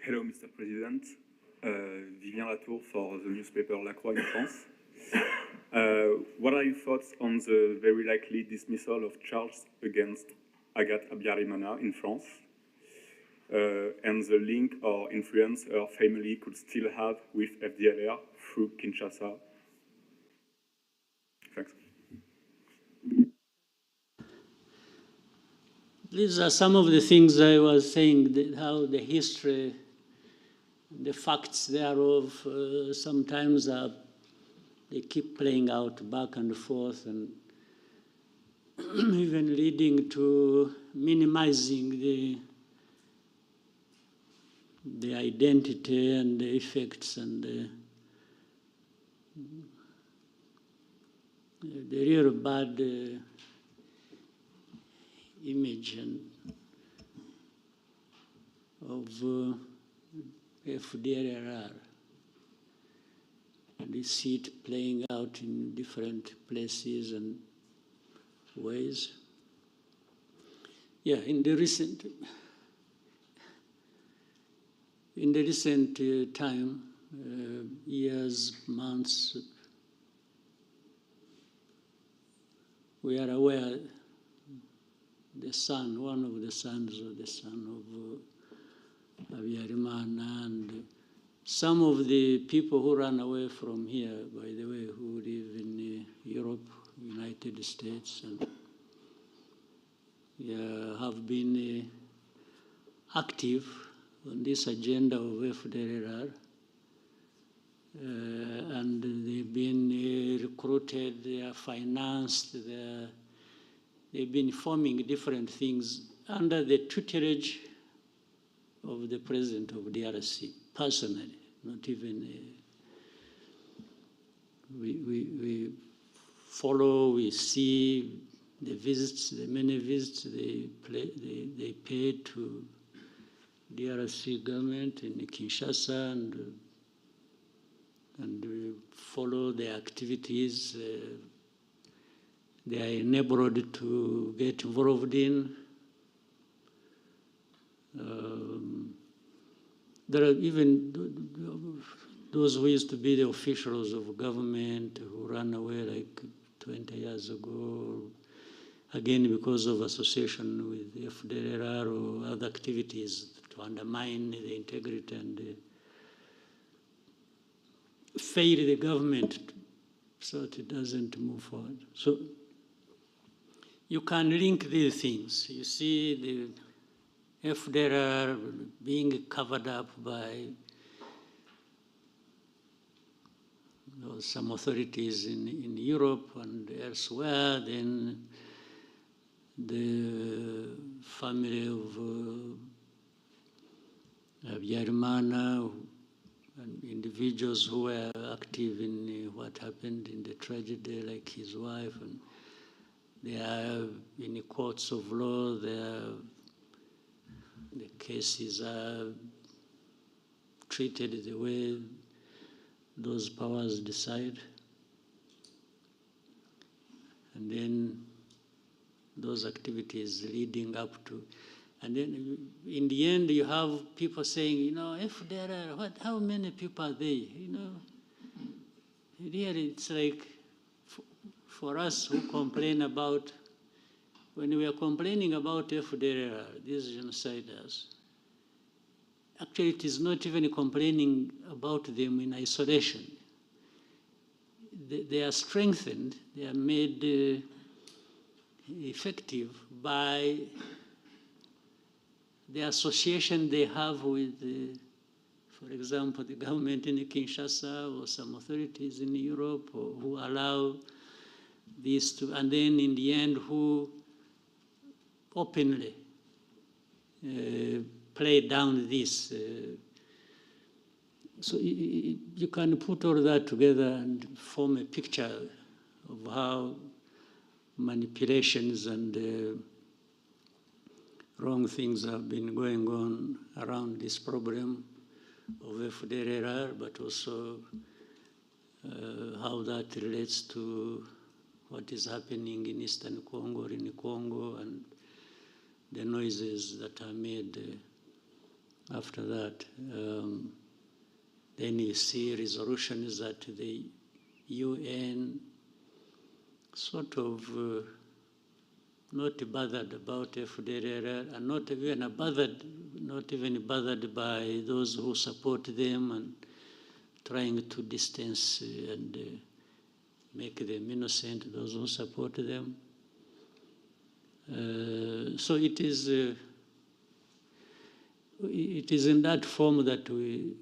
Hello, Mr. President. Vivien Latour for the newspaper La Croix in France. What are your thoughts on the very likely dismissal of charges against HABYARIMANA in France and the link or influence her family could still have with FDLR through Kinshasa? Thanks. These are some of the things I was saying, how the history, the facts thereof, sometimes they keep playing out back and forth and even leading to minimizing the identity and the effects and the real bad image of FDLR. And we see it playing out in different places and ways. Yeah, in the recent time, years, months, we are aware the son, one of the sons of the son of HABYARIMANA, and some of the people who ran away from here, by the way, who live in Europe, United States, and have been active on this agenda of FDLR, and they've been recruited, they are financed, they've been forming different things under the tutelage of the president of the RDC, personally, not even. We follow, we see the visits, the many visits they paid to the RDC government in Kinshasa, and we follow their activities. They are enabled to get involved in. There are even those who used to be the officials of government who ran away like 20 years ago, again because of association with FDLR or other activities to undermine the integrity and fail the government so that it doesn't move forward. So you can link these things. You see the FDLR being covered up by some authorities in Europe and elsewhere, then the family of HABYARIMANA and individuals who were active in what happened in the tragedy, like his wife, and they are in the courts of law, the cases are treated the way those powers decide. And then those activities leading up to, and then in the end you have people saying, you know, FDLR, how many people are they? You know, really it's like, for us who complain about, when we are complaining about FDLR, these genociders, actually it is not even complaining about them in isolation. They are strengthened, they are made effective by the association they have with, for example, the government in Kinshasa or some authorities in Europe, or who allow this to, and then in the end who openly play down this. So you can put all that together and form a picture of how manipulations and wrong things have been going on around this problem of FDLR, but also how that relates to what is happening in Eastern Congo or in Congo, and the noises that are made after that. Then you see resolutions that the UN sort of not bothered about FDLR, and not even bothered by those who support them, and trying to distance and make them innocent, those who support them. So it is in that form that we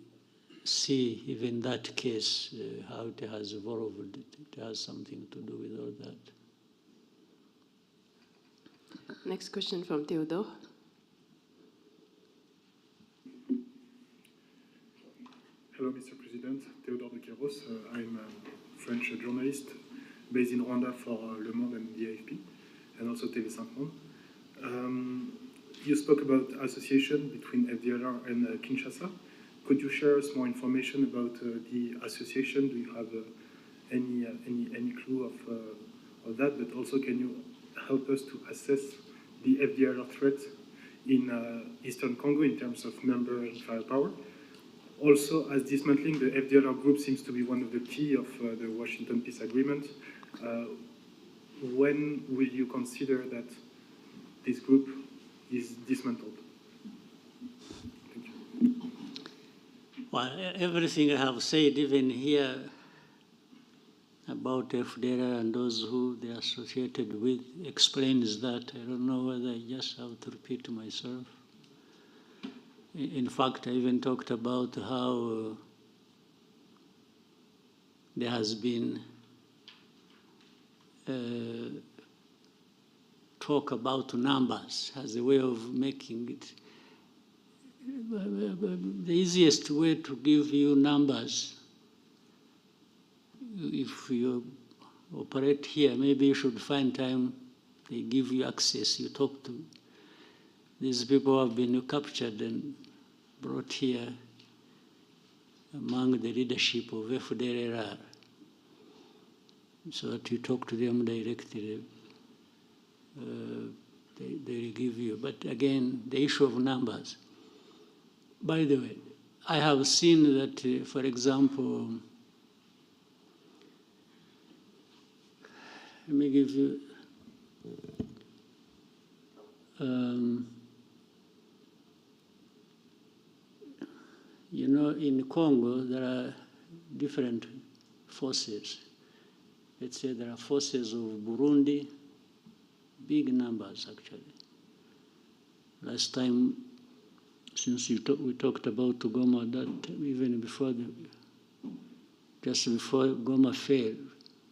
see even that case, how it has evolved. It has something to do with all that. Next question from Theodore. Hello, Mr. President. Theodore de Quiros. I'm a French journalist based in Rwanda for Le Monde and the AFP, and also TV5 Monde. You spoke about association between FDLR and Kinshasa. Could you share us more information about the association? Do you have any clue of that? But also, can you help us to assess the FDLR threat in Eastern Congo in terms of number and firepower? Also, as dismantling the FDLR group seems to be one of the key of the Washington Peace Agreement, when will you consider that this group is dismantled? Thank you. Well, everything I have said, even here, about FDLR and those who they are associated with, explains that. I don't know whether I just have to repeat myself. In fact, I even talked about how there has been talk about numbers as a way of making it. The easiest way to give you numbers, if you operate here, maybe you should find time, they give you access, you talk to these people who have been captured and brought here among the leadership of FDLR, so that you talk to them directly. They give you. But again, the issue of numbers. By the way, I have seen that, for example, let me give you you know, in Congo, there are different forces. Let's say there are forces of Burundi, big numbers, actually. Last time, since we talked about Goma, that even before, just before Goma fell,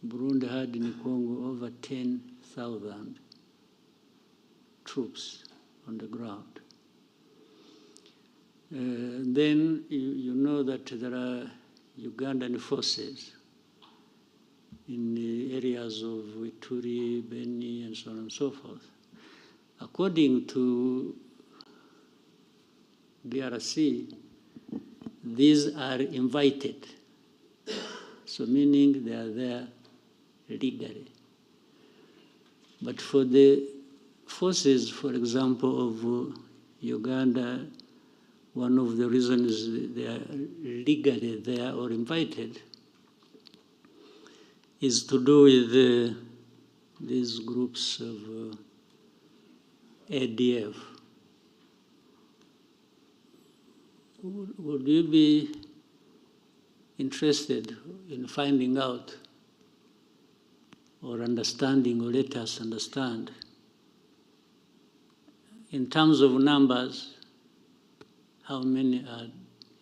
Burundi had in Congo over 10,000 troops on the ground. Then you know that there are Ugandan forces in the areas of Ituri, Beni, and so on and so forth. According to DRC, these are invited, so meaning they are there legally. But for the forces, for example, of Uganda, one of the reasons they are legally there or invited is to do with these groups of ADF. Would you be interested in finding out or understanding, or let us understand, in terms of numbers, how many are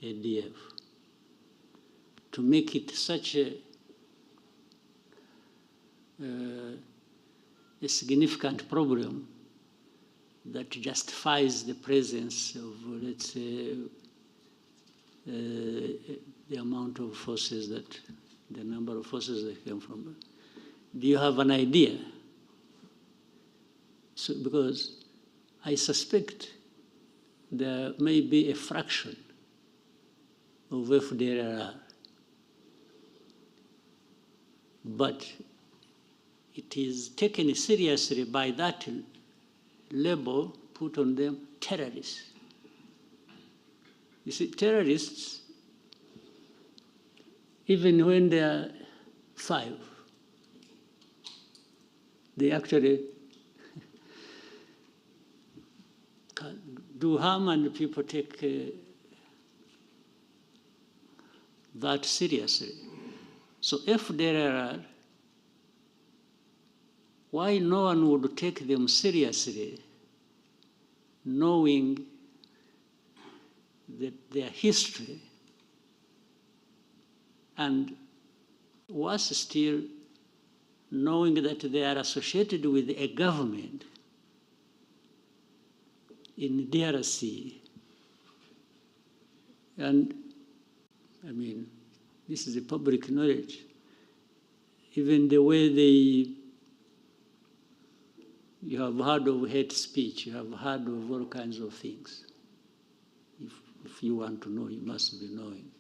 ADF? To make it such a significant problem that justifies the presence of, let's say, the amount of forces that, the number of forces that came from. Do you have an idea? So, because I suspect there may be a fraction of FDLR, but it is taken seriously by that label put on them, terrorists. You see, terrorists, even when they are 5, they actually do harm, and people take that seriously. So FDLR, why no one would take them seriously, knowing that their history, and worse still, knowing that they are associated with a government in DRC. And I mean, this is a public knowledge. Even the way you have heard of hate speech, you have heard of all kinds of things. If you want to know, you must be knowing.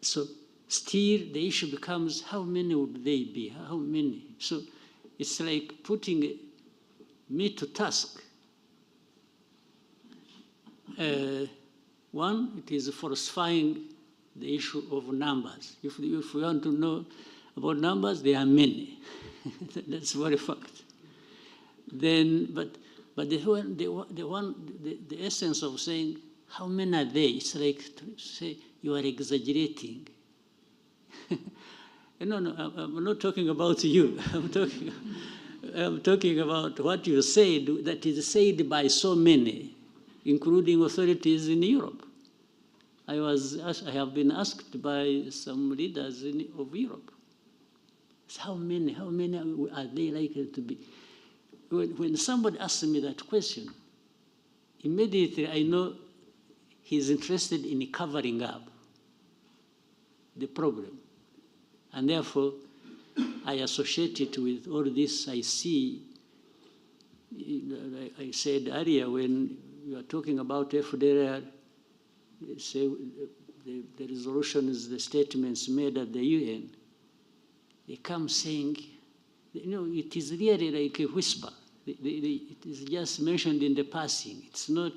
So still the issue becomes, how many would they be? How many? So it's like putting me to task. One, it is falsifying the issue of numbers. If we want to know about numbers, there are many. That's very fact. Then, but the essence of saying, how many are they? It's like to say, you are exaggerating. No, I'm not talking about you. I'm talking about what you said, that is said by so many, including authorities in Europe. I have been asked by some leaders of Europe, how many are they likely to be? When somebody asks me that question, immediately I know he's interested in covering up the problem. And therefore, I associate it with all this I see. I said earlier, when you are talking about FDLR, say the resolutions, the statements made at the UN, they come saying, it is really like a whisper. It is just mentioned in the passing. It's not,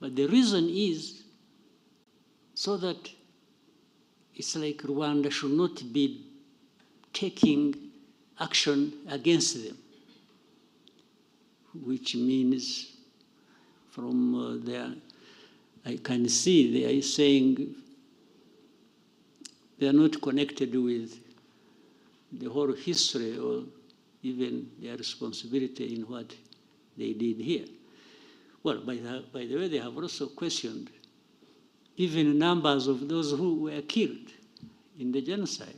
but the reason is so that it's like Rwanda should not be taking action against them, which means from there, I can see they are saying they are not connected with the whole history or even their responsibility in what they did here. Well, by the way, they have also questioned even numbers of those who were killed in the genocide.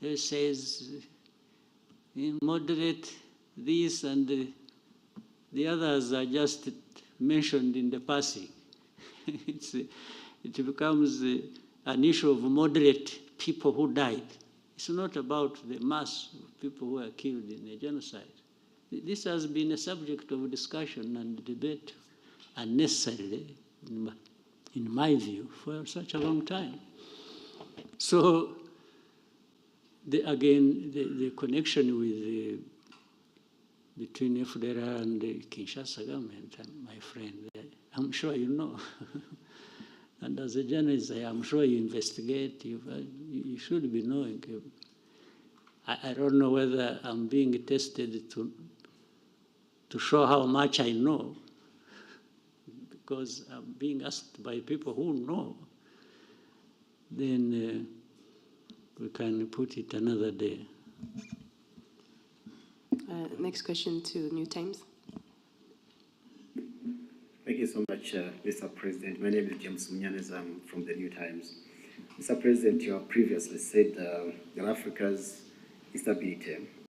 It says, moderate this, and the others are just mentioned in the passing. It becomes an issue of moderate people who died. It's not about the mass of people who were killed in the genocide. This has been a subject of discussion and debate unnecessarily, in my view, for such a long time. So, the connection with between FDLR and the Kinshasa government, my friend, I'm sure you know. And as a journalist, I'm sure you investigate, you should be knowing. I don't know whether I'm being tested to show how much I know, because I'm being asked by people who know. Then we can put it another day. Next question to New Times. Thank you so much, Mr. President. My name is James Munyanez. I'm from the New Times. Mr. President, you have previously said that Africa's instability